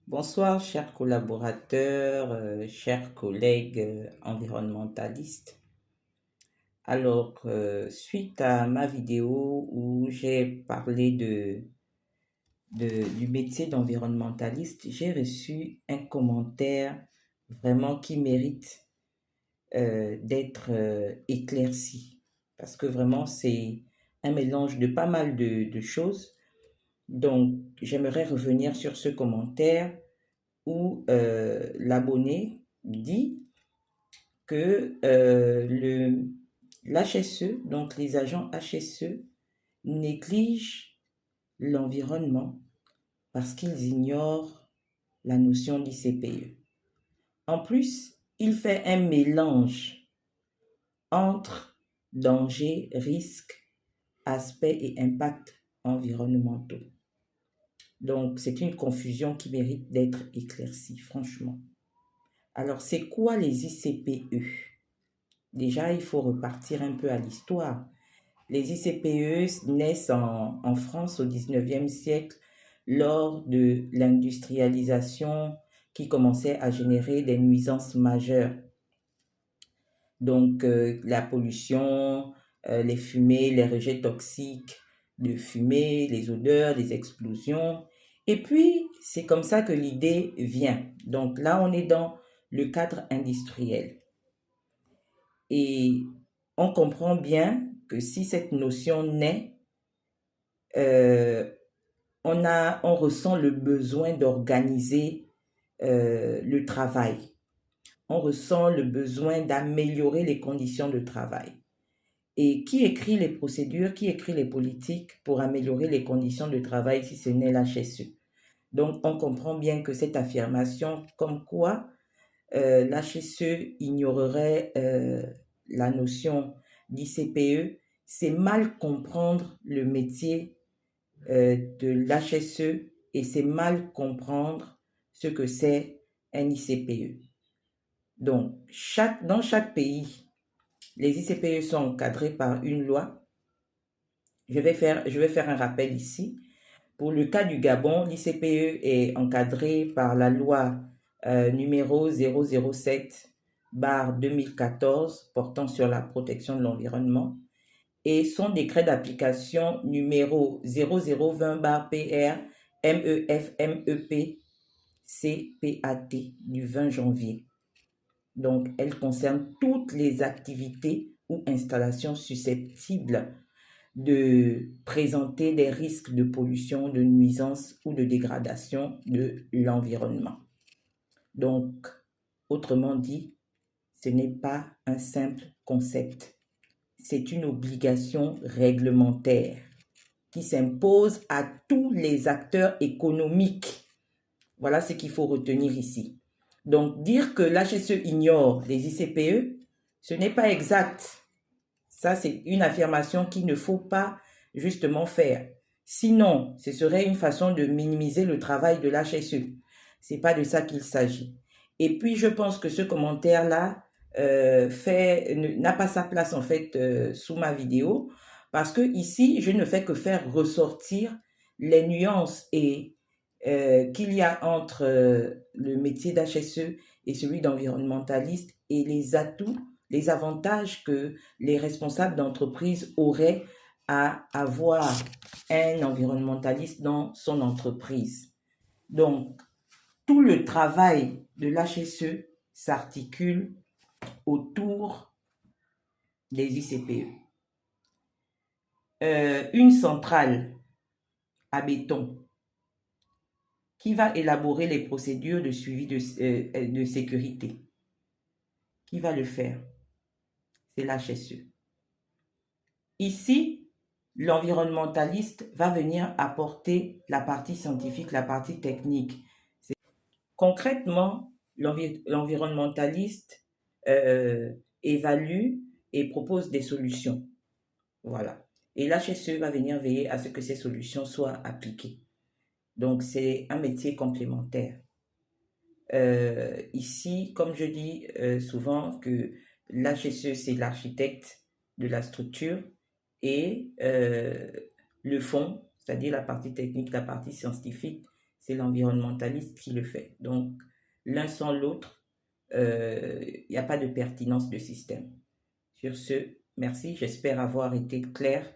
Bonsoir, chers collaborateurs, chers collègues environnementalistes. Alors, suite à ma vidéo où j'ai parlé du métier d'environnementaliste, j'ai reçu un commentaire vraiment qui mérite d'être éclairci. Parce que vraiment, c'est un mélange de pas mal de choses. Donc, j'aimerais revenir sur ce commentaire où l'abonné dit que l'HSE, donc les agents HSE, négligent l'environnement parce qu'ils ignorent la notion d'ICPE. En plus, il fait un mélange entre danger, risque, aspects et impacts environnementaux. Donc, c'est une confusion qui mérite d'être éclaircie, franchement. Alors, c'est quoi les ICPE? Déjà, il faut repartir un peu à l'histoire. Les ICPE naissent en France au 19e siècle lors de l'industrialisation qui commençait à générer des nuisances majeures. Donc, la pollution, les fumées, les rejets toxiques de fumée, les odeurs, les explosions. Et puis, c'est comme ça que l'idée vient. Donc là, on est dans le cadre industriel. Et on comprend bien que si cette notion naît, euh, on ressent le besoin d'organiser le travail. On ressent le besoin d'améliorer les conditions de travail. Et qui écrit les procédures, qui écrit les politiques pour améliorer les conditions de travail si ce n'est l'HSE? Donc, on comprend bien que cette affirmation, comme quoi l'HSE ignorerait la notion d'ICPE, c'est mal comprendre le métier de l'HSE et c'est mal comprendre ce que c'est un ICPE. Donc, dans chaque pays, les ICPE sont encadrés par une loi. Je vais faire un rappel ici. Pour le cas du Gabon, l'ICPE est encadré par la loi numéro 007/2014 portant sur la protection de l'environnement et son décret d'application numéro 0020/PR MEFMEP CPAT du 20 janvier. Donc, elle concerne toutes les activités ou installations susceptibles de présenter des risques de pollution, de nuisance ou de dégradation de l'environnement. Donc, autrement dit, ce n'est pas un simple concept, c'est une obligation réglementaire qui s'impose à tous les acteurs économiques. Voilà ce qu'il faut retenir ici. Donc, dire que l'HSE ignore les ICPE, ce n'est pas exact. Ça, c'est une affirmation qu'il ne faut pas justement faire. Sinon, ce serait une façon de minimiser le travail de l'HSE. C'est pas de ça qu'il s'agit. Et puis, je pense que ce commentaire-là n'a pas sa place en fait sous ma vidéo parce que ici, je ne fais que faire ressortir les nuances et qu'il y a entre le métier d'HSE et celui d'environnementaliste et les atouts, les avantages que les responsables d'entreprise auraient à avoir un environnementaliste dans son entreprise. Donc, tout le travail de l'HSE s'articule autour des ICPE. Une centrale à béton qui va élaborer les procédures de suivi de sécurité. Qui va le faire? C'est l'HSE. Ici, l'environnementaliste va venir apporter la partie scientifique, la partie technique. Concrètement, l'environnementaliste évalue et propose des solutions. Voilà. Et l'HSE va venir veiller à ce que ces solutions soient appliquées. Donc, c'est un métier complémentaire. Ici, comme je dis souvent que l'HSE, c'est l'architecte de la structure et le fond, c'est-à-dire la partie technique, la partie scientifique, c'est l'environnementaliste qui le fait. Donc, l'un sans l'autre, il n'y a pas de pertinence de système. Sur ce, merci, j'espère avoir été clair